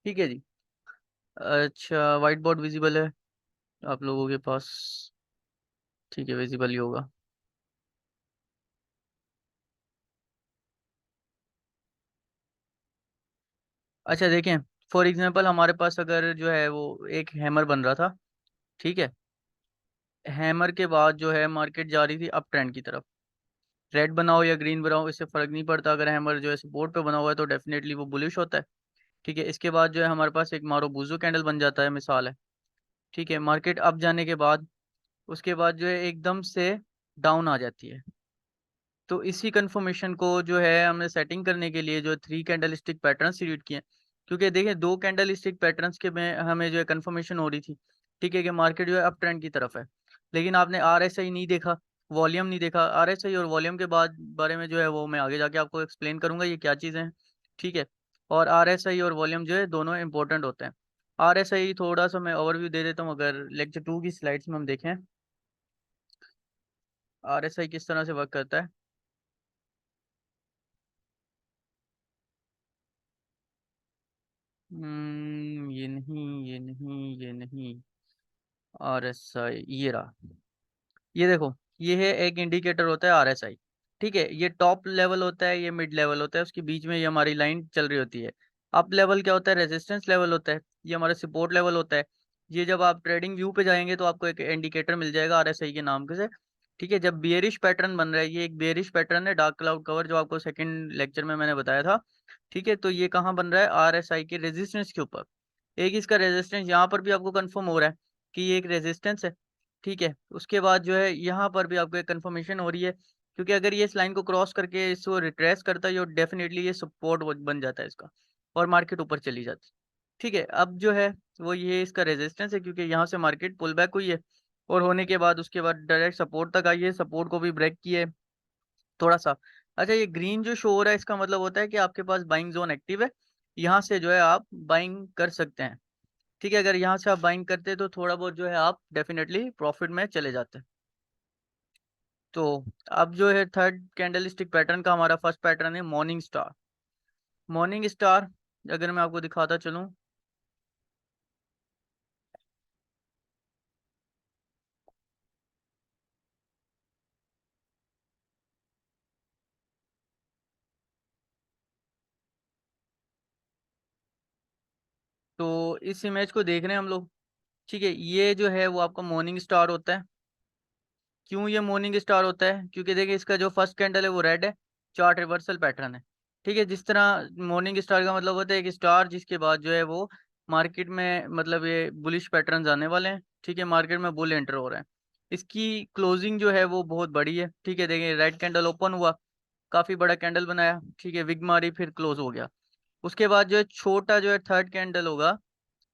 ठीक है जी। अच्छा, वाइट बोर्ड विजिबल है आप लोगों के पास? ठीक है, विजिबल ही होगा। अच्छा देखें, फॉर एग्जांपल हमारे पास अगर जो है वो एक हैमर बन रहा था। ठीक है, हैमर के बाद जो है मार्केट जा रही थी अप ट्रेंड की तरफ। रेड बनाओ या ग्रीन बनाओ इससे फर्क नहीं पड़ता, अगर हैमर जो है सपोर्ट पे बना हुआ है तो डेफिनेटली वो बुलिश होता है। ठीक है, इसके बाद जो है हमारे पास एक मारुबुजू कैंडल बन जाता है, मिसाल है। ठीक है, मार्केट अप जाने के बाद उसके बाद जो है एकदम से डाउन आ जाती है। तो इसी कंफर्मेशन को जो है हमने सेटिंग करने के लिए जो three candle stick pattern create किए हैं। क्योंकि देखिए दो कैंडल स्टिक पैटर्न्स के में हमें जो है कंफर्मेशन हो रही थी। ठीक है, कि मार्केट जो है अप ट्रेंड की तरफ है। लेकिन आपने आरएसआई नहीं देखा, वॉल्यूम नहीं देखा। आरएसआई और वॉल्यूम के बाद बारे में जो है वो मैं आगे जाके आपको एक्सप्लेन करूंगा ये क्या चीज़ें हैं। ठीक है, और आरएसआई और वॉल्यूम जो है दोनों इंपॉर्टेंट होते हैं। आरएसआई थोड़ा सा मैं ओवरव्यू दे देता हूँ, अगर लेक्चर 2 की स्लाइड्स में हम देखें आरएसआई किस तरह से वर्क करता है। ये नहीं, ये नहीं, ये नहीं। आरएसआई ये रहा। ये देखो, ये है एक इंडिकेटर होता है आरएसआई। ठीक है, ये टॉप लेवल होता है, ये मिड लेवल होता है, उसके बीच में ये हमारी लाइन चल रही होती है। अप लेवल क्या होता है? रेजिस्टेंस लेवल होता है। ये हमारा सपोर्ट लेवल होता है। ये जब आप ट्रेडिंग व्यू पे जाएंगे तो आपको एक इंडिकेटर मिल जाएगा आरएसआई के नाम के से। ठीक है, जब बियरिश पैटर्न बन रहा है, ये एक बियरिश पैटर्न है डार्क क्लाउड कवर जो आपको सेकंड लेक्चर में मैंने बताया था। ठीक है, तो ये कहाँ बन रहा है? आरएसआई के रेजिस्टेंस के ऊपर। एक इसका रेजिस्टेंस यहाँ पर भी आपको कंफर्म हो रहा है कि ये एक रेजिस्टेंस है। ठीक है, उसके बाद जो है यहाँ पर भी आपको एक कंफर्मेशन हो रही है, क्योंकि अगर ये इस लाइन को क्रॉस करके इसको रिट्रेस करता है, ये डेफिनेटली ये सपोर्ट बन जाता है इसका, और मार्केट ऊपर चली जाती है। ठीक है, अब जो है वो ये इसका रेजिस्टेंस है, क्योंकि यहाँ से मार्केट पुल बैक हुई है और होने के बाद उसके बाद डायरेक्ट सपोर्ट तक आई है, सपोर्ट को भी ब्रेक किया है थोड़ा सा। अच्छा, ये ग्रीन जो शो हो रहा है इसका मतलब होता है कि आपके पास बाइंग जोन एक्टिव है। यहाँ से जो है आप बाइंग कर सकते हैं। ठीक है, अगर यहाँ से आप बाइंग करते हैं तो थोड़ा बहुत जो है आप डेफिनेटली प्रॉफिट में चले जाते हैं। तो अब जो है थर्ड कैंडल स्टिक पैटर्न का हमारा फर्स्ट पैटर्न है मॉर्निंग स्टार। मॉर्निंग स्टार अगर मैं आपको दिखाता चलूं तो इस इमेज को देख रहे हैं हम लोग। ठीक है, ये जो है वो आपका मॉर्निंग स्टार होता है। क्यों ये मॉर्निंग स्टार होता है? क्योंकि देखिए इसका जो फर्स्ट कैंडल है वो रेड है, चार्ट रिवर्सल पैटर्न है। ठीक है, जिस तरह मॉर्निंग स्टार का मतलब होता है एक स्टार जिसके बाद जो है वो मार्केट में मतलब ये बुलिश पैटर्न आने वाले हैं। ठीक है, मार्केट में बुल एंटर हो रहे हैं। इसकी क्लोजिंग जो है वो बहुत बड़ी है। ठीक है, देखिए रेड कैंडल ओपन हुआ, काफी बड़ा कैंडल बनाया। ठीक है, विग मारी, फिर क्लोज हो गया। उसके बाद जो है छोटा जो है थर्ड कैंडल होगा,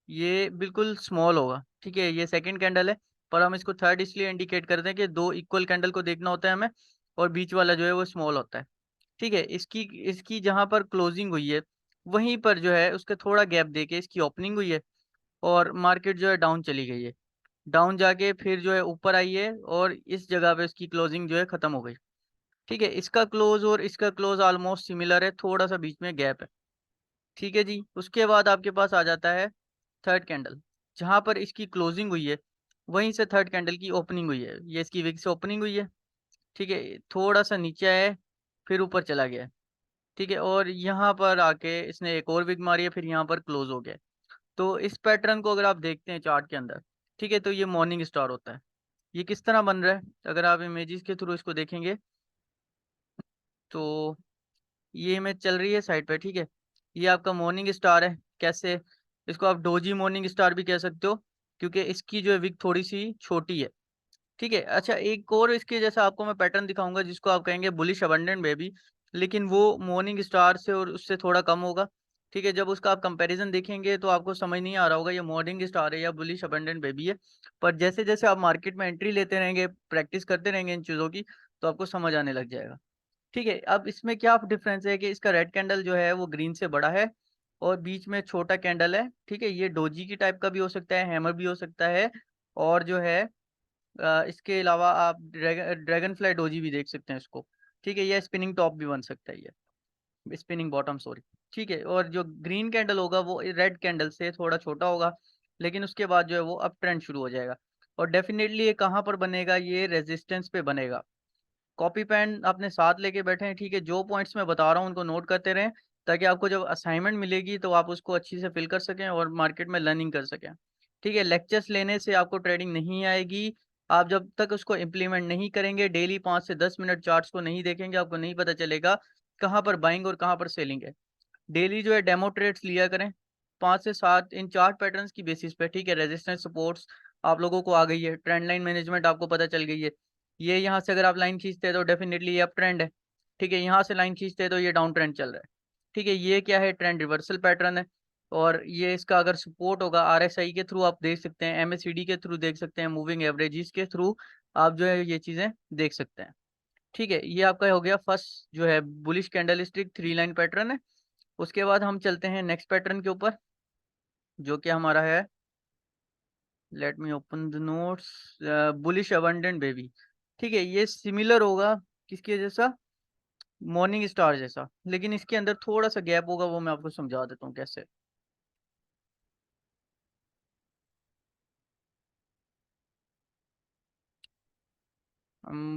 ये बिल्कुल स्मॉल होगा। ठीक है, ये सेकंड कैंडल है, पर हम इसको थर्ड इसलिए इंडिकेट करते हैं कि दो इक्वल कैंडल को देखना होता है हमें, और बीच वाला जो है वो स्मॉल होता है। ठीक है, इसकी इसकी जहां पर क्लोजिंग हुई है वहीं पर जो है उसके थोड़ा गैप देके इसकी ओपनिंग हुई है, और मार्केट जो है डाउन चली गई है। डाउन जाके फिर जो है ऊपर आई है, और इस जगह पे इसकी क्लोजिंग जो है खत्म हो गई। ठीक है, इसका क्लोज और इसका क्लोज ऑलमोस्ट सिमिलर है, थोड़ा सा बीच में गैप है। ठीक है जी, उसके बाद आपके पास आ जाता है थर्ड कैंडल। जहां पर इसकी क्लोजिंग हुई है वहीं से थर्ड कैंडल की ओपनिंग हुई है, ये इसकी विग से ओपनिंग हुई है। ठीक है, थोड़ा सा नीचे आया है, फिर ऊपर चला गया है। ठीक है, और यहाँ पर आके इसने एक और विग मारी है, फिर यहाँ पर क्लोज हो गया है। तो इस पैटर्न को अगर आप देखते हैं चार्ट के अंदर, ठीक है, तो ये मॉर्निंग स्टार होता है। ये किस तरह बन रहा है अगर आप इमेजेस के थ्रू इसको देखेंगे तो ये इमेज चल रही है साइड पे। ठीक है, ये आपका मॉर्निंग स्टार है। कैसे? इसको आप डोजी मॉर्निंग स्टार भी कह सकते हो, क्योंकि इसकी जो है विग थोड़ी सी छोटी है। ठीक है, अच्छा एक और इसके जैसा आपको मैं पैटर्न दिखाऊंगा जिसको आप कहेंगे बुलिश अबंडेंट बेबी, लेकिन वो मॉर्निंग स्टार से और उससे थोड़ा कम होगा। ठीक है, जब उसका आप कंपैरिजन देखेंगे तो आपको समझ नहीं आ रहा होगा ये मॉर्निंग स्टार है या बुलिश अबंडेंट बेबी है। पर जैसे जैसे आप मार्केट में एंट्री लेते रहेंगे, प्रैक्टिस करते रहेंगे इन चीज़ों की, तो आपको समझ आने लग जाएगा। ठीक है, अब इसमें क्या डिफरेंस है कि इसका रेड कैंडल जो है वो ग्रीन से बड़ा है, और बीच में छोटा कैंडल है। ठीक है, ये डोजी की टाइप का भी हो सकता है, हैमर भी हो सकता है, और जो है इसके अलावा आप ड्रैगन फ्लाई डोजी भी देख सकते हैं इसको। ठीक है, ये स्पिनिंग टॉप भी बन सकता है, ये स्पिनिंग बॉटम, सॉरी। ठीक है, और जो ग्रीन कैंडल होगा वो रेड कैंडल से थोड़ा छोटा होगा, लेकिन उसके बाद जो है वो अप ट्रेंड शुरू हो जाएगा। और डेफिनेटली ये कहाँ पर बनेगा, ये रेजिस्टेंस पे बनेगा। कॉपी पेन अपने साथ लेके बैठे हैं, ठीक है, जो पॉइंट्स मैं बता रहा हूँ उनको नोट करते रहें, ताकि आपको जब असाइनमेंट मिलेगी तो आप उसको अच्छी से फिल कर सकें और मार्केट में लर्निंग कर सकें। ठीक है, लेक्चर्स लेने से आपको ट्रेडिंग नहीं आएगी। आप जब तक उसको इम्प्लीमेंट नहीं करेंगे, डेली 5 से 10 मिनट चार्ट्स को नहीं देखेंगे, आपको नहीं पता चलेगा कहाँ पर बाइंग और कहाँ पर सेलिंग है। डेली जो है डेमो ट्रेड्स लिया करें, 5 से 7 इन चार्ट पैटर्न्स की बेसिस पे। ठीक है, रेजिस्टेंस सपोर्ट्स आप लोगों को आ गई है, ट्रेंड लाइन मैनेजमेंट आपको पता चल गई है। ये यहाँ से अगर आप लाइन खींचते हैं तो डेफिनेटली ये अप ट्रेंड है। ठीक है, यहाँ से लाइन खींचते हैं तो ये डाउन ट्रेंड चल रहा है। ठीक है, ये क्या है, ट्रेंड रिवर्सल पैटर्न है। और ये इसका अगर सपोर्ट होगा RSI के थ्रू आप देख सकते हैं, MACD के थ्रू देख सकते हैं, मूविंग एवरेजेस के थ्रू आप जो है ये चीजें देख सकते हैं। ठीक है, ये आपका हो गया फर्स्ट जो है बुलिश कैंडलस्टिक 3 लाइन पैटर्न है। उसके बाद हम चलते हैं नेक्स्ट पैटर्न के ऊपर, जो कि हमारा है, let me open the notes, bullish abundant baby. ठीक है, ये सिमिलर होगा किसके जैसा, मॉर्निंग स्टार जैसा, लेकिन इसके अंदर थोड़ा सा गैप होगा, वो मैं आपको समझा देता हूँ कैसे।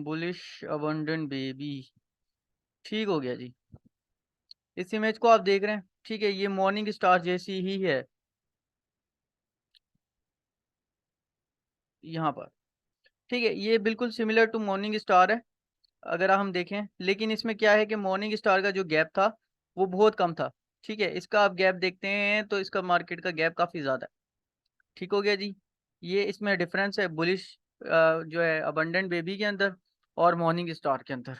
बुलिश अबंडेंट बेबी, ठीक हो गया जी। इस इमेज को आप देख रहे हैं, ठीक है, ये मॉर्निंग स्टार जैसी ही है यहाँ पर। ठीक है, ये बिल्कुल सिमिलर टू मॉर्निंग स्टार है अगर हम देखें, लेकिन इसमें क्या है कि मॉर्निंग स्टार का जो गैप था वो बहुत कम था। ठीक है, इसका आप गैप देखते हैं तो इसका मार्केट का गैप काफी ज्यादा है। ठीक हो गया जी, ये इसमें डिफरेंस है बुलिश जो है अबंडेंट बेबी के अंदर और मॉर्निंग स्टार के अंदर।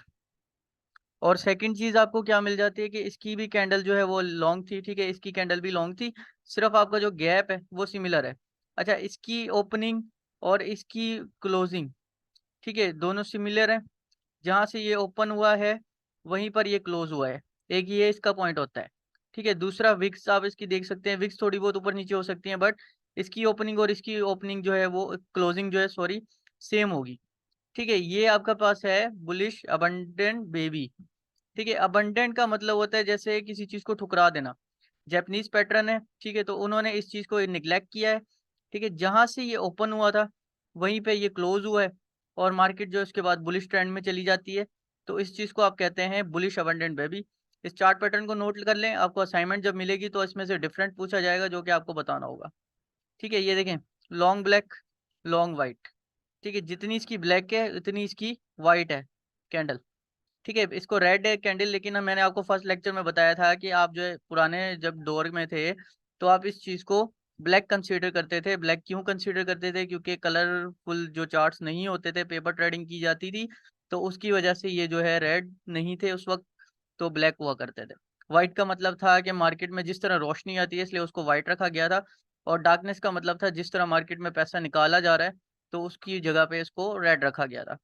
और सेकंड चीज आपको क्या मिल जाती है कि इसकी भी कैंडल जो है वो लॉन्ग थी। ठीक है, इसकी कैंडल भी लॉन्ग थी, सिर्फ आपका जो गैप है वो सिमिलर है। अच्छा, इसकी ओपनिंग और इसकी क्लोजिंग, ठीक है, दोनों सिमिलर है। जहां से ये ओपन हुआ है वहीं पर ये क्लोज हुआ है, एक ये इसका पॉइंट होता है। ठीक है, दूसरा विक्स आप इसकी देख सकते हैं, विक्स थोड़ी बहुत ऊपर नीचे हो सकती है, बट इसकी ओपनिंग और इसकी ओपनिंग जो है वो क्लोजिंग जो है सॉरी सेम होगी। ठीक है, ये आपका पास है बुलिश अबंडेंट बेबी। ठीक है, अबंडेंट का मतलब होता है जैसे किसी चीज को ठुकरा देना, जैपनीज पैटर्न है। ठीक है, तो उन्होंने इस चीज को निग्लेक्ट किया है। ठीक है, जहां से ये ओपन हुआ था वहीं पे ये क्लोज हुआ है, और मार्केट जो इसके बाद बुलिश ट्रेंड में चली जाती है। तो इस चीज को आप कहते हैं बुलिश अबंडेंट बेबी। इस चार्ट पैटर्न को नोट कर लें, आपको असाइनमेंट जब मिलेगी तो इसमें से डिफरेंट पूछा जाएगा जो कि आपको बताना होगा। ठीक है, ये देखें, लॉन्ग ब्लैक, लॉन्ग वाइट। ठीक है, जितनी इसकी ब्लैक है उतनी इसकी वाइट है कैंडल। ठीक है, इसको रेड है कैंडल, लेकिन मैंने आपको फर्स्ट लेक्चर में बताया था कि आप जो है पुराने जब दौर में थे तो आप इस चीज को ब्लैक कंसीडर करते थे। ब्लैक क्यों कंसीडर करते थे, क्योंकि कलरफुल जो चार्ट्स नहीं होते थे, पेपर ट्रेडिंग की जाती थी, तो उसकी वजह से ये जो है रेड नहीं थे उस वक्त, तो ब्लैक हुआ करते थे। व्हाइट का मतलब था कि मार्केट में जिस तरह रोशनी आती है इसलिए उसको व्हाइट रखा गया था, और डार्कनेस का मतलब था जिस तरह मार्केट में पैसा निकाला जा रहा है तो उसकी जगह पे इसको रेड रखा गया था।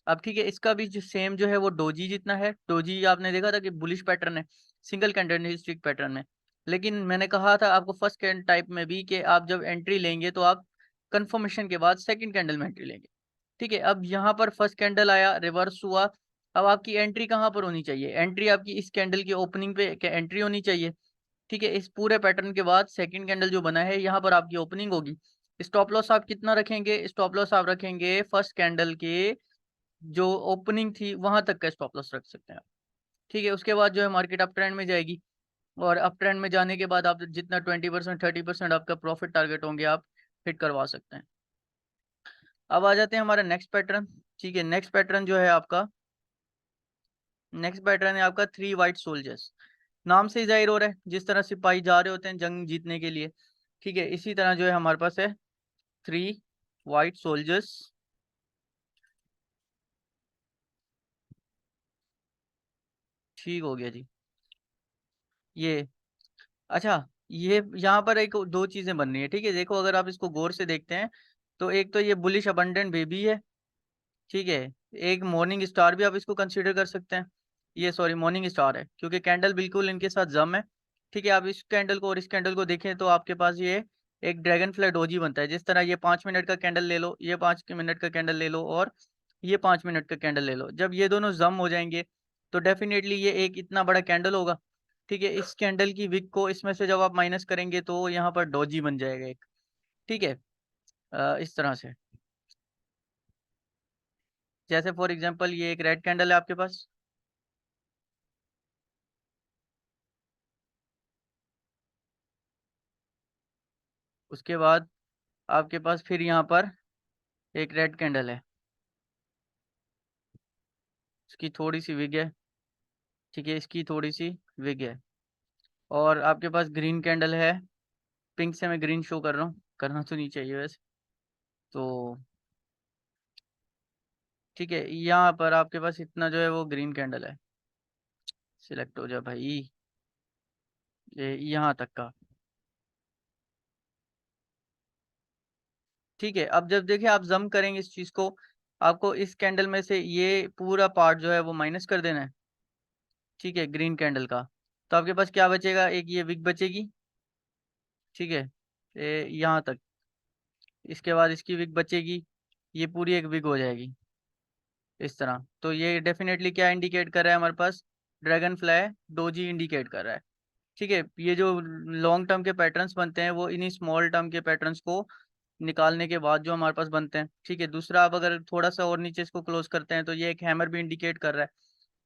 अब ठीक है, इसका भी जो सेम जो है वो डोजी जितना है। डोजी आपने देखा था कि बुलिश पैटर्न है, सिंगल कैंडलस्टिक पैटर्न में। लेकिन मैंने कहा था आपको फर्स्ट कैंड टाइप में भी कि आप जब एंट्री लेंगे तो आप कंफर्मेशन के बाद सेकंड कैंडल में एंट्री लेंगे। ठीक है, अब यहाँ पर फर्स्ट कैंडल आया, रिवर्स हुआ, अब आपकी एंट्री कहाँ पर होनी चाहिए, एंट्री आपकी इस कैंडल की ओपनिंग पे एंट्री होनी चाहिए। ठीक है, इस पूरे पैटर्न के बाद सेकंड कैंडल जो बना है यहाँ पर आपकी ओपनिंग होगी। स्टॉप लॉस आप कितना रखेंगे, स्टॉप लॉस आप रखेंगे फर्स्ट कैंडल के जो ओपनिंग थी वहां तक का स्टॉप लॉस रख सकते हैं आप। ठीक है, उसके बाद जो है मार्केट अप ट्रेंड में जाएगी, और अप ट्रेंड में जाने के बाद आप जितना 20% 30% आपका प्रॉफिट टारगेट होंगे आप हिट करवा सकते हैं। अब आ जाते हैं हमारा नेक्स्ट पैटर्न। ठीक है, नेक्स्ट पैटर्न जो है आपका, नेक्स्ट पैटर्न है आपका 3 वाइट सोल्जर्स। नाम से ही जाहिर हो रहा है, जिस तरह सिपाही जा रहे होते हैं जंग जीतने के लिए, ठीक है, इसी तरह जो है हमारे पास है 3 वाइट सोल्जर्स। ठीक हो गया जी, ये, अच्छा, ये यहाँ पर एक दो चीजें बन रही है। ठीक है, देखो अगर आप इसको गौर से देखते हैं तो एक तो ये बुलिश अबंडेंट बेबी है। ठीक है, एक मॉर्निंग स्टार भी आप इसको कंसीडर कर सकते हैं, ये सॉरी मॉर्निंग स्टार है क्योंकि कैंडल बिल्कुल इनके साथ जम है। ठीक है, आप इस कैंडल को और इस कैंडल को देखें तो आपके पास ये एक ड्रैगन फ्लाई डोजी बनता है। जिस तरह ये 5 मिनट का कैंडल ले लो, ये 5 मिनट का कैंडल ले लो, और ये 5 मिनट का कैंडल ले लो, जब ये दोनों जम हो जाएंगे तो डेफिनेटली ये एक इतना बड़ा कैंडल होगा। ठीक है, इस कैंडल की विक को इसमें से जब आप माइनस करेंगे तो यहाँ पर डोजी बन जाएगा एक। ठीक है, इस तरह से। जैसे फॉर एग्जांपल ये एक रेड कैंडल है आपके पास, उसके बाद आपके पास फिर यहाँ पर एक रेड कैंडल है, इसकी थोड़ी सी विग है। ठीक है, इसकी थोड़ी सी विग है। और आपके पास ग्रीन कैंडल है, पिंक से मैं ग्रीन शो कर रहा हूँ, करना तो नहीं चाहिए वैसे। तो ठीक है, यहाँ पर आपके पास इतना जो है वो ग्रीन कैंडल है। सिलेक्ट हो जा भाई, ये यहाँ तक का। ठीक है, अब जब देखिए आप जम करेंगे इस चीज को, आपको इस कैंडल में से ये पूरा पार्ट जो है वो माइनस कर देना है। ठीक है, ग्रीन कैंडल का। तो आपके पास क्या बचेगा, एक ये विक बचेगी। ठीक है, यहाँ तक। इसके बाद इसकी विक बचेगी, ये पूरी एक विक हो जाएगी इस तरह। तो ये डेफिनेटली क्या इंडिकेट कर रहा है हमारे पास, ड्रैगन फ्लाई डोजी इंडिकेट कर रहा है। ठीक है, ये जो लॉन्ग टर्म के पैटर्न्स बनते हैं वो इन्हीं स्मॉल टर्म के पैटर्न्स को निकालने के बाद जो हमारे पास बनते हैं। ठीक है, दूसरा आप अगर थोड़ा सा और नीचे इसको क्लोज करते हैं तो ये एक हैमर भी इंडिकेट कर रहा है।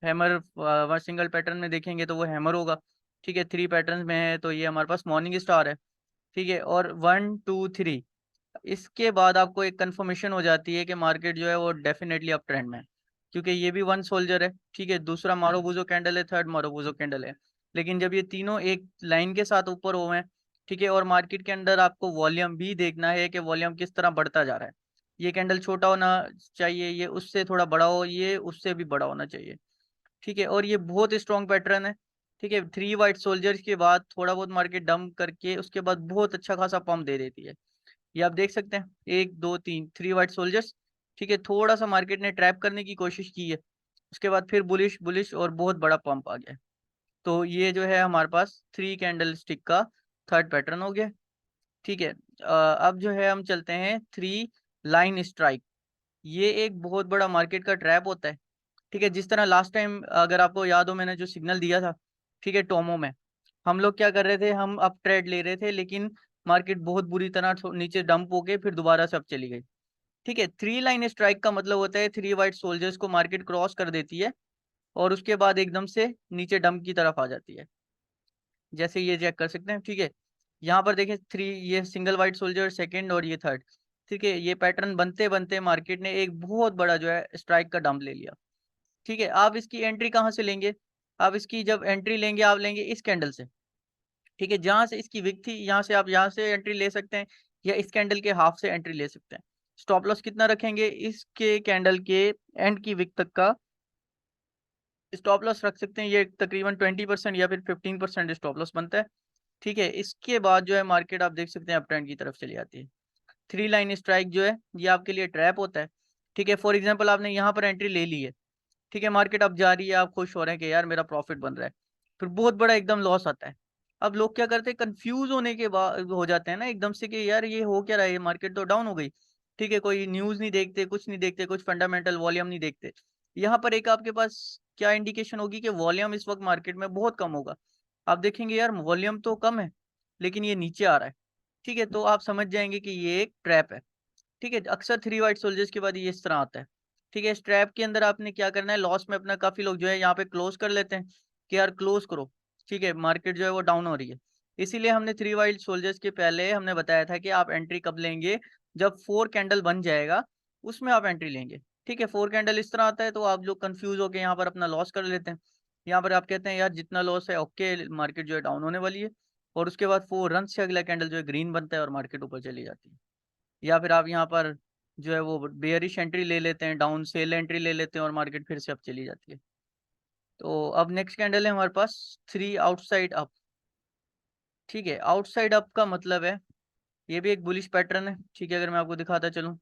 हैमर सिंगल पैटर्न में देखेंगे तो वो हैमर होगा। ठीक है, थ्री पैटर्न में है तो ये हमारे पास मॉर्निंग स्टार है। ठीक है, और 1 2 3 इसके बाद आपको एक कंफर्मेशन हो जाती है कि मार्केट जो है वो डेफिनेटली अप ट्रेंड में है, क्योंकि ये भी वन सोल्जर है। ठीक है, दूसरा मारुबुजो कैंडल है, थर्ड मारुबुजो कैंडल है। लेकिन जब ये तीनों एक लाइन के साथ ऊपर हुए हैं, ठीक है, और मार्केट के अंदर आपको वॉल्यूम भी देखना है कि वॉल्यूम किस तरह बढ़ता जा रहा है। ये कैंडल छोटा होना चाहिए, ये उससे थोड़ा बड़ा हो, ये उससे भी बड़ा होना चाहिए। ठीक है, और ये बहुत स्ट्रॉन्ग पैटर्न है। ठीक है, थ्री वाइट सोल्जर्स के बाद थोड़ा बहुत मार्केट डंप करके उसके बाद बहुत अच्छा खासा पंप दे देती है। ये आप देख सकते हैं, 1 2 3 थ्री वाइट सोल्जर्स। ठीक है, थोड़ा सा मार्केट ने ट्रैप करने की कोशिश की है, उसके बाद फिर बुलिश बुलिश और बहुत बड़ा पंप आ गया। तो ये जो है हमारे पास थ्री कैंडल स्टिक का थर्ड पैटर्न हो गया। ठीक है, अब जो है हम चलते हैं थ्री लाइन स्ट्राइक। ये एक बहुत बड़ा मार्केट का ट्रैप होता है। ठीक है, जिस तरह लास्ट टाइम अगर आपको याद हो मैंने जो सिग्नल दिया था, ठीक है, टोमो में हम लोग क्या कर रहे थे, हम अप ट्रेड ले रहे थे, लेकिन मार्केट बहुत बुरी तरह नीचे डंप होके फिर दोबारा से अप चली गई। ठीक है, थ्री लाइन स्ट्राइक का मतलब होता है थ्री वाइट सोल्जर्स को मार्केट क्रॉस कर देती है और उसके बाद एकदम से नीचे डंप की तरफ आ जाती है। जैसे ये चेक कर सकते हैं। ठीक है, यहाँ पर देखें थ्री, ये सिंगल वाइट सोल्जर सेकंड और ये थर्ड। ठीक है, ये पैटर्न बनते बनते मार्केट ने एक बहुत बड़ा जो है स्ट्राइक का डंप ले लिया। ठीक है, आप इसकी एंट्री कहाँ से लेंगे, आप इसकी जब एंट्री लेंगे आप लेंगे इस कैंडल से। ठीक है, जहां से इसकी विक थी यहाँ से आप यहाँ से एंट्री ले सकते हैं, या इस कैंडल के हाफ से एंट्री ले सकते हैं। स्टॉप लॉस कितना रखेंगे, इसके कैंडल के एंड की विक तक का स्टॉप लॉस रख सकते हैं। ये तकरीबन 20% या फिर 15% स्टॉप लॉस बनता है। ठीक है, इसके बाद जो है मार्केट आप देख सकते हैं अप ट्रेंड की तरफ चली जाती है। थ्री लाइन स्ट्राइक जो है ये आपके लिए ट्रैप होता है। ठीक है, फॉर एग्जाम्पल आपने यहाँ पर एंट्री ले ली है। ठीक है, मार्केट अब जा रही है, आप खुश हो रहे हैं कि यार मेरा प्रॉफिट बन रहा है, फिर बहुत बड़ा एकदम लॉस आता है। अब लोग क्या करते हैं, कंफ्यूज होने के बाद हो जाते हैं ना एकदम से कि यार ये हो क्या रहा है, ये मार्केट तो डाउन हो गई। ठीक है, कोई न्यूज नहीं देखते, कुछ नहीं देखते, कुछ फंडामेंटल वॉल्यूम नहीं देखते। यहाँ पर एक आपके पास क्या इंडिकेशन होगी कि वॉल्यूम इस वक्त मार्केट में बहुत कम होगा। आप देखेंगे यार वॉल्यूम तो कम है लेकिन ये नीचे आ रहा है। ठीक है, तो आप समझ जाएंगे कि ये एक ट्रैप है। ठीक है, अक्सर थ्री वाइट सोल्जर्स के बाद ये इस तरह आता है। ठीक है, स्ट्रैप के अंदर आपने क्या करना है, लॉस में अपना काफी लोग जो है यहाँ पे क्लोज कर लेते हैं कि यार क्लोज करो। ठीक है, मार्केट जो है वो डाउन हो रही है। इसीलिए हमने थ्री वाइट सोल्जर्स के पहले हमने बताया था कि आप एंट्री कब लेंगे, जब फोर कैंडल बन जाएगा उसमें आप एंट्री लेंगे। ठीक है, फोर कैंडल इस तरह आता है तो आप लोग कंफ्यूज होकर यहाँ पर अपना लॉस कर लेते हैं। यहाँ पर आप कहते हैं यार जितना लॉस है ओके, मार्केट जो है डाउन होने वाली है, और उसके बाद फोर रन से अगला कैंडल जो है ग्रीन बनता है और मार्केट ऊपर चली जाती है। या फिर आप यहाँ पर जो है वो बेयरिश एंट्री ले लेते हैं, डाउन सेल एंट्री ले लेते हैं और मार्केट फिर से अप चली जाती है। तो अब नेक्स्ट कैंडल है हमारे पास थ्री आउटसाइड अप। ठीक है, आउटसाइड अप का मतलब है ये भी एक बुलिश पैटर्न है। ठीक है, अगर मैं आपको दिखाता चलूँ,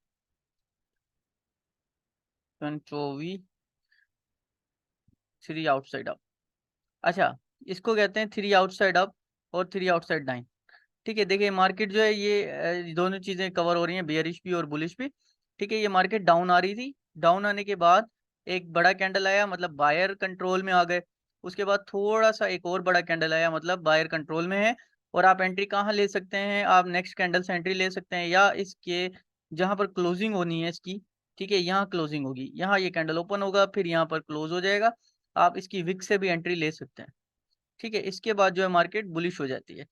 24 थ्री आउटसाइड अप। अच्छा, इसको कहते हैं थ्री आउटसाइड अप और थ्री आउटसाइड डाउन। ठीक है, देखिए मार्केट जो है ये दोनों चीजें कवर हो रही हैं, बेयरिश भी और बुलिश भी। ठीक है, ये मार्केट डाउन आ रही थी, डाउन आने के बाद एक बड़ा कैंडल आया, मतलब बायर कंट्रोल में आ गए। उसके बाद थोड़ा सा एक और बड़ा कैंडल आया, मतलब बायर कंट्रोल में है। और आप एंट्री कहाँ ले सकते हैं, आप नेक्स्ट कैंडल से एंट्री ले सकते हैं, या इसके जहां पर क्लोजिंग होनी है इसकी, ठीक है, यहाँ क्लोजिंग होगी, यहाँ ये कैंडल ओपन होगा, फिर यहाँ पर क्लोज हो जाएगा। आप इसकी विक से भी एंट्री ले सकते हैं, ठीक है। इसके बाद जो है मार्केट बुलिश हो जाती है।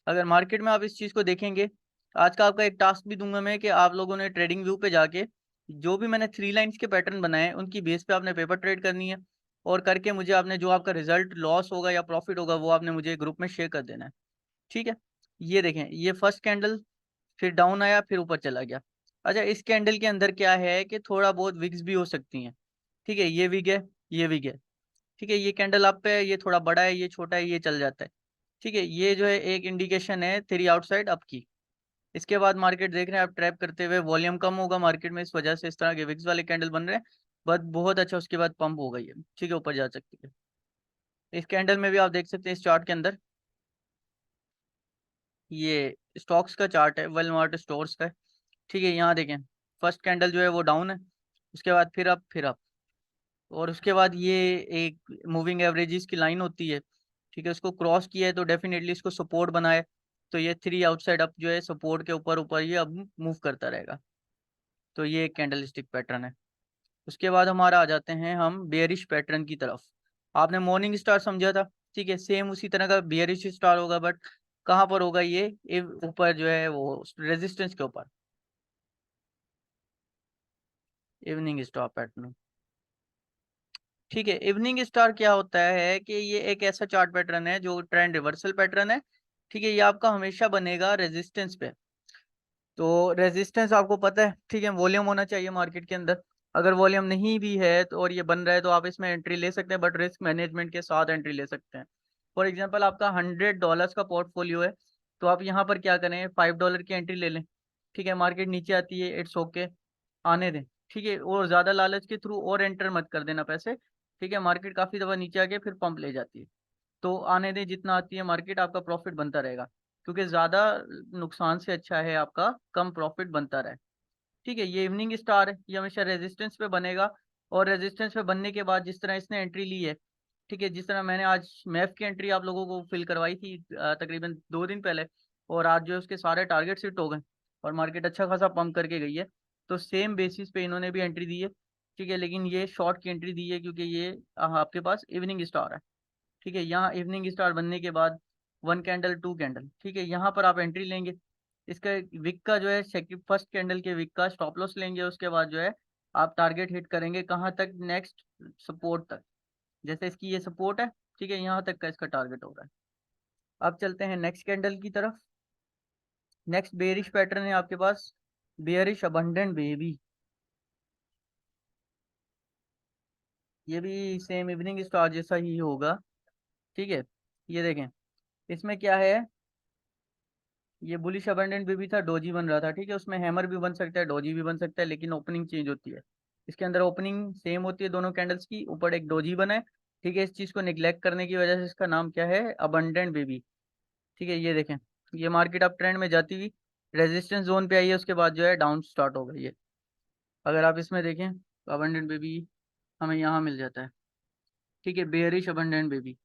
अगर मार्केट में आप इस चीज़ को देखेंगे, आज का आपका एक टास्क भी दूंगा मैं कि आप लोगों ने ट्रेडिंग व्यू पे जाके जो भी मैंने 3 लाइन्स के पैटर्न बनाए हैं उनकी बेस पे आपने पेपर ट्रेड करनी है, और करके मुझे आपने जो आपका रिजल्ट लॉस होगा या प्रॉफिट होगा वो आपने मुझे ग्रुप में शेयर कर देना है, ठीक है। ये देखें, ये फर्स्ट कैंडल, फिर डाउन आया, फिर ऊपर चला गया। अच्छा, इस कैंडल के अंदर क्या है कि थोड़ा बहुत विक्स भी हो सकती हैं, ठीक है। ये विग है, ये विग है, ठीक है। ये कैंडल अप है, ये थोड़ा बड़ा है, ये छोटा है, ये चल जाता है, ठीक है। ये जो है एक इंडिकेशन है 3 आउटसाइड अप की। इसके बाद मार्केट देख रहे हैं आप ट्रैप करते हुए, वॉल्यूम कम होगा मार्केट में, इस वजह से इस तरह के विक्स वाले कैंडल बन रहे हैं। बट बहुत अच्छा, उसके बाद पंप हो गई है, ठीक है, ऊपर जा सकती है। इस कैंडल में भी आप देख सकते हैं इस चार्ट के अंदर, ये स्टॉक्स का चार्ट है, वेलमार्ट स्टोर्स का है, ठीक है। यहाँ देखें, फर्स्ट कैंडल जो है वो डाउन है, उसके बाद फिर अप, फिर अप, और उसके बाद ये एक मूविंग एवरेजेस की लाइन होती है, ठीक है। उसको क्रॉस किया है तो डेफिनेटली इसको सपोर्ट बनाए, तो ये 3 आउटसाइड अप जो है सपोर्ट के ऊपर ऊपर ये अब मूव करता रहेगा। तो ये एक कैंडल स्टिक पैटर्न है। उसके बाद हमारा आ जाते हैं हम बेयरिश पैटर्न की तरफ। आपने मॉर्निंग स्टार समझा था, ठीक है, सेम उसी तरह का बेयरिश स्टार होगा, बट कहाँ पर होगा ये, ऊपर जो है वो रेजिस्टेंस के ऊपर, इवनिंग स्टार पैटर्न, ठीक है। इवनिंग स्टार क्या होता है कि ये एक ऐसा चार्ट पैटर्न है जो ट्रेंड रिवर्सल पैटर्न है, ठीक है। ये आपका हमेशा बनेगा रेजिस्टेंस पे। तो रेजिस्टेंस आपको पता है, ठीक है, वॉल्यूम होना चाहिए मार्केट के अंदर। अगर वॉल्यूम नहीं भी है तो और ये बन रहा है तो आप इसमें एंट्री ले सकते हैं, बट रिस्क मैनेजमेंट के साथ एंट्री ले सकते हैं। फॉर एग्जांपल आपका $100 का पोर्टफोलियो है, तो आप यहाँ पर क्या करें, $5 की एंट्री ले लें, ठीक है। मार्केट नीचे आती है, इट्स ओके, आने दें, ठीक है। और ज़्यादा लालच के थ्रू और एंटर मत कर देना पैसे, ठीक है। मार्केट काफ़ी दफ़ा नीचे आके फिर पंप ले जाती है, तो आने दें, जितना आती है मार्केट आपका प्रॉफिट बनता रहेगा, क्योंकि ज़्यादा नुकसान से अच्छा है आपका कम प्रॉफिट बनता रहे, ठीक है। ये इवनिंग स्टार है, ये हमेशा रेजिस्टेंस पे बनेगा, और रेजिस्टेंस पे बनने के बाद जिस तरह इसने एंट्री ली है, ठीक है, जिस तरह मैंने आज मैफ की एंट्री आप लोगों को फिल करवाई थी तकरीबन 2 दिन पहले, और आज जो है उसके सारे टारगेट हिट हो गए और मार्केट अच्छा खासा पंप करके गई है। तो सेम बेसिस पे इन्होंने भी एंट्री दी है, ठीक है, लेकिन ये शॉर्ट की एंट्री दी है क्योंकि ये आपके पास इवनिंग स्टार है, ठीक है। यहाँ इवनिंग स्टार बनने के बाद 1 कैंडल 2 कैंडल, ठीक है, यहाँ पर आप एंट्री लेंगे। इसका विक का जो है सेकंड फर्स्ट कैंडल के विक का स्टॉप लॉस लेंगे, उसके बाद जो है आप टारगेट हिट करेंगे कहाँ तक, नेक्स्ट सपोर्ट तक। जैसे इसकी ये सपोर्ट है, ठीक है, यहाँ तक का इसका टारगेट हो रहा है। अब चलते हैं नेक्स्ट कैंडल की तरफ। नेक्स्ट बेयरिश पैटर्न है आपके पास, बेयरिश अबंडेंट बेबी। ये भी सेम इवनिंग स्टार जैसा ही होगा, ठीक है। ये देखें, इसमें क्या है, ये बुलिश अबंडेंट भी था, डोजी बन रहा था, ठीक है। उसमें हैमर भी बन सकता है, डोजी भी बन सकता है, लेकिन ओपनिंग चेंज होती है। इसके अंदर ओपनिंग सेम होती है दोनों कैंडल्स की, ऊपर एक डोजी बना है, ठीक है। इस चीज़ को निग्लेक्ट करने की वजह से इसका नाम क्या है, अबंडेंट बेबी, ठीक है। ये देखें, ये मार्केट अब ट्रेंड में जाती हुई रेजिस्टेंस जोन पे आई है, उसके बाद जो है डाउन स्टार्ट हो गई है। अगर आप इसमें देखें तो अबंडेंट बेबी हमें यहाँ मिल जाता है, ठीक है, बेयरिश अबंडेंट बेबी।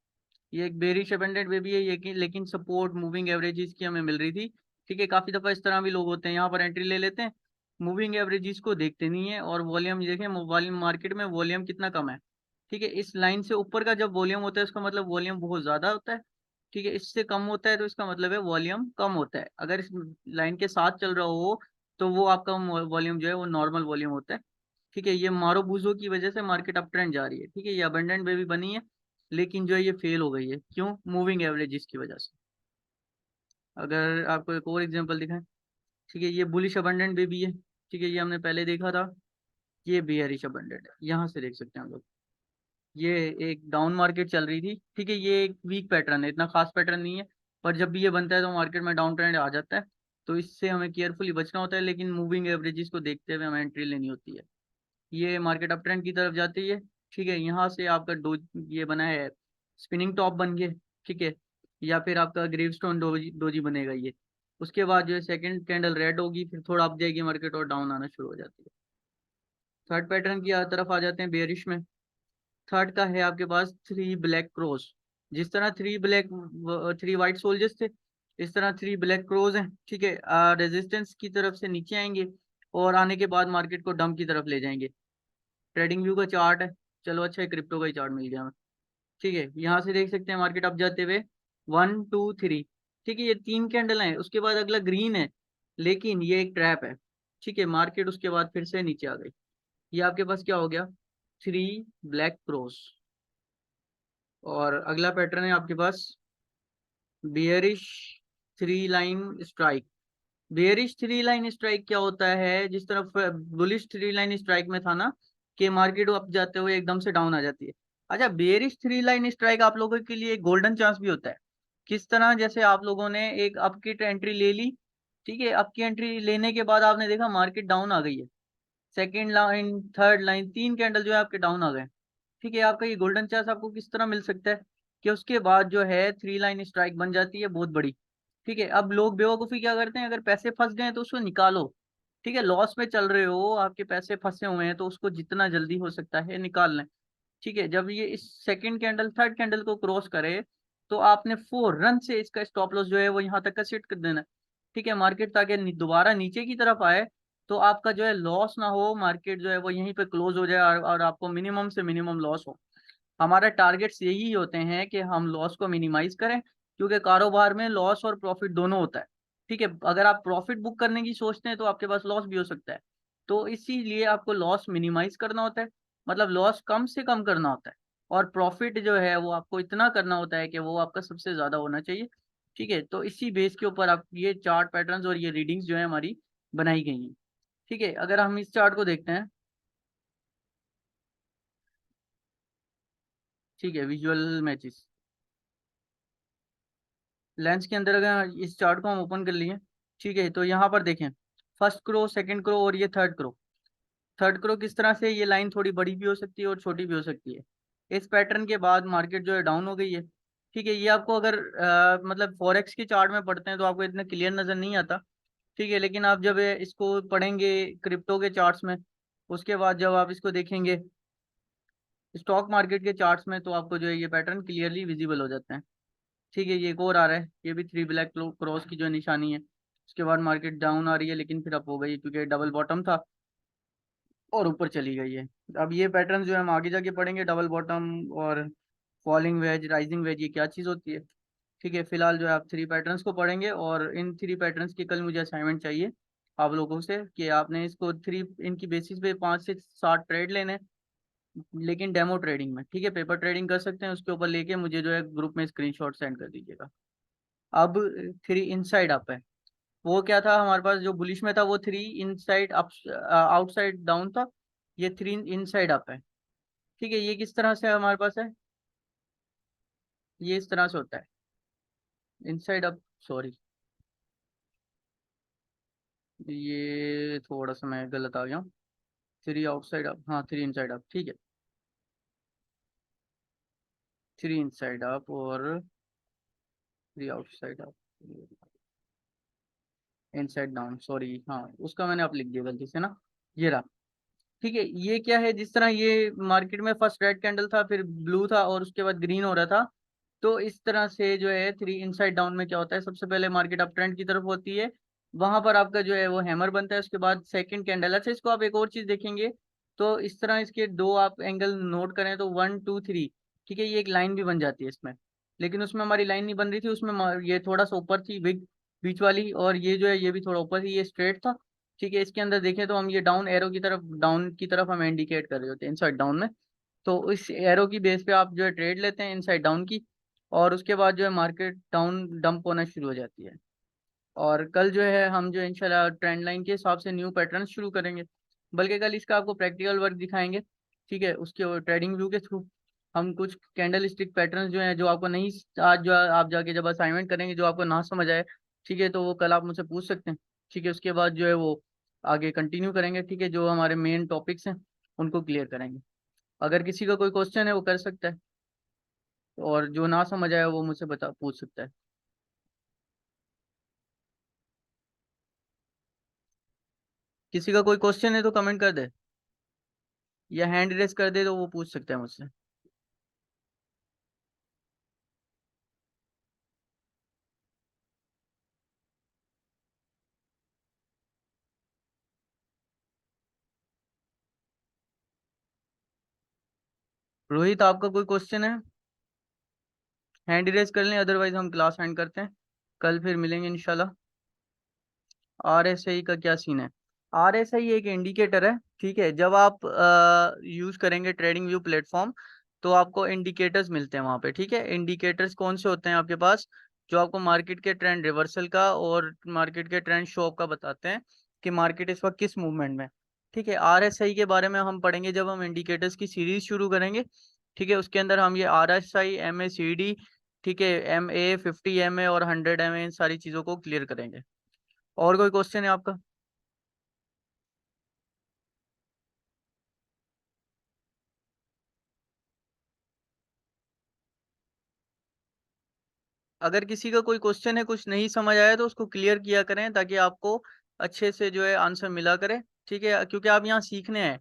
ये एक बेरिश अबंडेंट बेबी है ये, लेकिन सपोर्ट मूविंग एवरेजेस की हमें मिल रही थी, ठीक है। काफी दफा इस तरह भी लोग होते हैं, यहाँ पर एंट्री ले लेते हैं, मूविंग एवरेजेस को देखते नहीं है, और वॉल्यूम देखें, वॉल्यूम मार्केट में वॉल्यूम कितना कम है, ठीक है। इस लाइन से ऊपर का जब वॉल्यूम होता है उसका मतलब वॉल्यूम बहुत ज्यादा होता है, ठीक है। इससे कम होता है तो इसका मतलब है वॉल्यूम कम होता है। अगर इस लाइन के साथ चल रहा हो तो वो आपका वॉल्यूम जो है वो नॉर्मल वॉल्यूम होता है, ठीक है। ये मारो बूजो की वजह से मार्केट अप ट्रेंड जा रही है, ठीक है। ये अबंडेंट बेबी बनी है, लेकिन जो है ये फेल हो गई है, क्यों, मूविंग एवरेजेस की वजह से। अगर आपको एक और एग्जांपल दिखाएं, ठीक है, ये बुलिश अबंडेंट बेबी है, ठीक है, ये हमने पहले देखा था। ये बेयरिश अबंडेंट है, यहाँ से देख सकते हैं हम लोग, ये एक डाउन मार्केट चल रही थी, ठीक है। ये एक वीक पैटर्न है, इतना खास पैटर्न नहीं है, पर जब भी ये बनता है तो मार्केट में डाउन ट्रेंड आ जाता है, तो इससे हमें केयरफुली बचना होता है, लेकिन मूविंग एवरेजेस को देखते हुए हमें एंट्री लेनी होती है। ये मार्केट अप ट्रेंड की तरफ जाती है, ठीक है। यहाँ से आपका डो ये बना है, स्पिनिंग टॉप बन गए, ठीक है, या फिर आपका ग्रेवस्टोन डोजी डोजी बनेगा ये। उसके बाद जो है सेकंड कैंडल रेड होगी, फिर थोड़ा अप जाएगी मार्केट और डाउन आना शुरू हो जाती है। थर्ड पैटर्न की तरफ आ जाते हैं बेयरिश में। थर्ड का है आपके पास थ्री ब्लैक क्रोस। जिस तरह थ्री वाइट सोल्जर्स थे, इस तरह थ्री ब्लैक क्रोज हैं, ठीक है। रेजिस्टेंस की तरफ से नीचे आएंगे और आने के बाद मार्केट को डंप की तरफ ले जाएंगे। ट्रेडिंग व्यू का चार्ट है। चलो अच्छा है, क्रिप्टो का ही चार्ट मिल गया हमें। ठीक है, यहाँ से देख सकते हैं मार्केट अप जाते हुए 1 2 3। ठीक है, ये तीन कैंडल हैं, उसके बाद अगला ग्रीन है, लेकिन ये एक ट्रैप है। ठीक है, मार्केट उसके बाद फिर से नीचे आ गई। ये आपके पास क्या हो गया, थ्री ब्लैक क्रॉस। और अगला पैटर्न है आपके पास bearish three line strike. Bearish three line strike क्या होता है, जिस तरफ बुलिश थ्री लाइन स्ट्राइक में था ना कि मार्केट अप जाते हुए एकदम से डाउन आ जाती है। अच्छा, बेयरिश थ्री लाइन स्ट्राइक आप लोगों के लिए एक गोल्डन चांस भी होता है। किस तरह, जैसे आप लोगों ने एक अप की एंट्री ले ली, ठीक है, अप की एंट्री लेने के बाद आपने देखा मार्केट डाउन आ गई है, सेकेंड लाइन थर्ड लाइन तीन कैंडल जो है आपके डाउन आ गए। ठीक है, आपका ये गोल्डन चांस आपको किस तरह मिल सकता है कि उसके बाद जो है थ्री लाइन स्ट्राइक बन जाती है बहुत बड़ी। ठीक है, अब लोग बेवकूफ़ी क्या करते हैं, अगर पैसे फंस गए तो उसको निकालो। ठीक है, लॉस में चल रहे हो, आपके पैसे फंसे हुए हैं, तो उसको जितना जल्दी हो सकता है निकाल लें। ठीक है, जब ये इस सेकंड कैंडल थर्ड कैंडल को क्रॉस करे, तो आपने 4 रन से इसका स्टॉप लॉस जो है वो यहाँ तक का सेट कर देना है। ठीक है, मार्केट ताकि दोबारा नीचे की तरफ आए, तो आपका जो है लॉस ना हो, मार्केट जो है वो यहीं पे क्लोज हो जाए, और आपको मिनिमम से मिनिमम लॉस हो। हमारा टारगेट्स यही होते हैं कि हम लॉस को मिनिमाइज करें, क्योंकि कारोबार में लॉस और प्रॉफिट दोनों होता है। ठीक है, अगर आप प्रॉफिट बुक करने की सोचते हैं तो आपके पास लॉस भी हो सकता है। तो इसीलिए आपको लॉस मिनिमाइज करना होता है, मतलब लॉस कम से कम करना होता है, और प्रॉफिट जो है वो आपको इतना करना होता है कि वो आपका सबसे ज्यादा होना चाहिए। ठीक है, तो इसी बेस के ऊपर आप ये चार्ट पैटर्न्स और ये रीडिंग्स जो है हमारी बनाई गई हैं। ठीक है, अगर हम इस चार्ट को देखते हैं, ठीक है, विजुअल मैचेस लेंस के अंदर अगर इस चार्ट को हम ओपन कर लिए, ठीक है, तो यहाँ पर देखें फर्स्ट क्रो सेकंड क्रो और ये थर्ड क्रो। थर्ड क्रो किस तरह से, ये लाइन थोड़ी बड़ी भी हो सकती है और छोटी भी हो सकती है। इस पैटर्न के बाद मार्केट जो है डाउन हो गई है। ठीक है, ये आपको अगर मतलब फॉरेक्स के चार्ट में पढ़ते हैं तो आपको इतना क्लियर नजर नहीं आता। ठीक है, लेकिन आप जब इसको पढ़ेंगे क्रिप्टो के चार्ट्स में, उसके बाद जब आप इसको देखेंगे स्टॉक मार्केट के चार्ट्स में, तो आपको जो है ये पैटर्न क्लियरली विजिबल हो जाते हैं। ठीक है, ये एक और आ रहा है, ये भी थ्री ब्लैक क्रॉस की जो निशानी है। उसके बाद मार्केट डाउन आ रही है, लेकिन फिर अप हो गई क्योंकि डबल बॉटम था और ऊपर चली गई है। अब ये पैटर्न जो है हम आगे जाके पढ़ेंगे, डबल बॉटम और फॉलिंग वेज राइजिंग वेज ये क्या चीज़ होती है। ठीक है, फिलहाल जो है आप थ्री पैटर्न्स को पढ़ेंगे, और इन थ्री पैटर्न्स की कल मुझे असाइनमेंट चाहिए आप लोगों से कि आपने इसको थ्री इनकी बेसिस पे 5 से 7 ट्रेड लेने हैं, लेकिन डेमो ट्रेडिंग में। ठीक है, पेपर ट्रेडिंग कर सकते हैं, उसके ऊपर लेके मुझे जो है ग्रुप में स्क्रीनशॉट सेंड कर दीजिएगा। अब थ्री इनसाइड अप है, वो क्या था हमारे पास, जो बुलिश में था वो three inside up outside down था, ये थ्री इनसाइड अप है। ठीक है, ये किस तरह से हमारे पास है, ये इस तरह से होता है इनसाइड अप, सॉरी ये थोड़ा सा मैं गलत आ गया हूँ। थ्री आउटसाइड अप, हाँ थ्री इनसाइड अप, ठीक है, थ्री इनसाइड अप और three outside up, inside down, sorry हाँ उसका मैंने आप लिख दिया गलती से ना, ये रहा। ठीक है, ये क्या है, जिस तरह ये मार्केट में फर्स्ट रेड कैंडल था, फिर ब्लू था और उसके बाद ग्रीन हो रहा था, तो इस तरह से जो है थ्री इनसाइड डाउन में क्या होता है, सबसे पहले मार्केट अप ट्रेंड की तरफ होती है, वहां पर आपका जो है वो हैमर बनता है, उसके बाद सेकंड कैंडल। अच्छा, इसको आप एक और चीज देखेंगे, तो इस तरह इसके दो आप एंगल नोट करें तो 1 2 3, ठीक है, ये एक लाइन भी बन जाती है इसमें, लेकिन उसमें हमारी लाइन नहीं बन रही थी, उसमें ये थोड़ा सा ऊपर थी बिग बीच वाली, और ये जो है ये भी थोड़ा ऊपर थी, ये स्ट्रेट था। ठीक है, इसके अंदर देखें तो हम ये डाउन एरो की तरफ, डाउन की तरफ हम इंडिकेट कर रहे होते हैं इनसाइड डाउन में। तो इस एरो की बेस पे आप जो है ट्रेड लेते हैं इनसाइड डाउन की, और उसके बाद जो है मार्केट डाउन डंप होना शुरू हो जाती है। और कल जो है हम जो इंशाल्लाह ट्रेंड लाइन के हिसाब से न्यू पैटर्न शुरू करेंगे, बल्कि कल इसका आपको प्रैक्टिकल वर्क दिखाएंगे। ठीक है, उसके ट्रेडिंग व्यू के थ्रू हम कुछ कैंडल स्टिक पैटर्न जो हैं, जो आपको नहीं, आज जो आप जाके जब असाइनमेंट करेंगे जो आपको ना समझ आए, ठीक है, तो वो कल आप मुझसे पूछ सकते हैं। ठीक है, उसके बाद जो है वो आगे कंटिन्यू करेंगे। ठीक है, जो हमारे मेन टॉपिक्स हैं उनको क्लियर करेंगे। अगर किसी का कोई क्वेश्चन है वो कर सकता है, और जो ना समझ आया वो मुझसे बता पूछ सकता है। किसी का कोई क्वेश्चन है तो कमेंट कर दे, या हैंड रेस कर दे तो वो पूछ सकता है मुझसे। रोहित, आपका कोई क्वेश्चन है? हैंड रेज कर लें, अदरवाइज हम क्लास एंड करते हैं। कल फिर मिलेंगे इंशाल्लाह। RSI का क्या सीन है? RSI एक इंडिकेटर है, ठीक है। जब आप यूज करेंगे ट्रेडिंग व्यू प्लेटफॉर्म, तो आपको इंडिकेटर्स मिलते हैं वहाँ पे, ठीक है। इंडिकेटर्स कौन से होते हैं आपके पास? जो आपको मार्केट के ट्रेंड रिवर्सल का और मार्केट के ट्रेंड शो अप का बताते हैं कि मार्केट इस वक्त किस मूवमेंट में, ठीक है। RSI के बारे में हम पढ़ेंगे जब हम इंडिकेटर्स की सीरीज शुरू करेंगे, ठीक है। उसके अंदर हम ये RSI, MACD, ठीक है, MA, 50 MA और 100 MA, इन सारी चीज़ों को क्लियर करेंगे। और कोई क्वेश्चन है आपका? अगर किसी का कोई क्वेश्चन है, कुछ नहीं समझ आया, तो उसको क्लियर किया करें ताकि आपको अच्छे से जो है आंसर मिला करे, ठीक है। क्योंकि आप यहाँ सीखने हैं।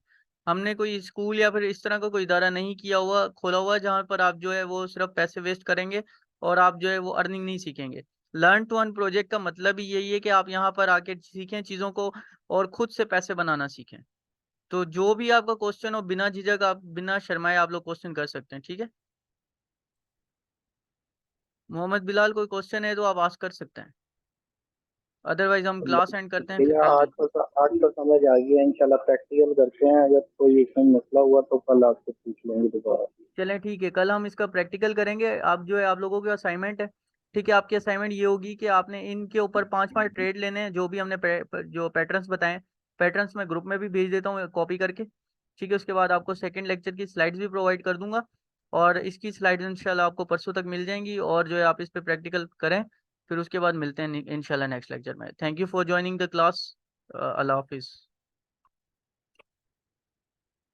हमने कोई स्कूल या फिर इस तरह का कोई इदारा नहीं किया हुआ, खोला हुआ, जहाँ पर आप जो है वो सिर्फ पैसे वेस्ट करेंगे और आप जो है वो अर्निंग नहीं सीखेंगे। लर्न टू अर्न प्रोजेक्ट का मतलब ही यही है कि आप यहाँ पर आके सीखें चीज़ों को और खुद से पैसे बनाना सीखें। तो जो भी आपका क्वेश्चन हो, बिना झिझक, आप बिना शर्माए आप लोग क्वेश्चन कर सकते हैं, ठीक है। मोहम्मद बिलाल, कोई क्वेश्चन है तो आप आस्क कर सकते हैं, अदरवाइज हम क्लास एंड करते हैं, फिर भैया कल आज मिल। तो आज तो समझ आ गया, इंशाल्लाह प्रैक्टिकल करते हैं। अगर कोई इसमें मसला हुआ तो कल आपसे पूछ लेंगे दोबारा। चलें, ठीक है, कल हम इसका प्रैक्टिकल करेंगे। आप जो है, आप लोगों की असाइनमेंट है, ठीक है। आपकी असाइनमेंट ये होगी कि आपने इनके ऊपर 5-5 ट्रेड लेने हैं, जो भी हमने जो पैटर्न्स बताएं। पैटर्न्स मैं ग्रुप में भी भेज देता हूँ कॉपी करके, ठीक है। उसके बाद आपको सेकंड लेक्चर की स्लाइड्स भी प्रोवाइड कर दूंगा, और इसकी स्लाइड्स इंशाल्लाह आपको परसों तक मिल जाएंगी, और जो है आप इस पे प्रैक्टिकल करें। फिर उसके बाद मिलते हैं इंशाल्लाह नेक्स्ट लेक्चर में। Thank you for joining the class. अल्लाह हाफिज़।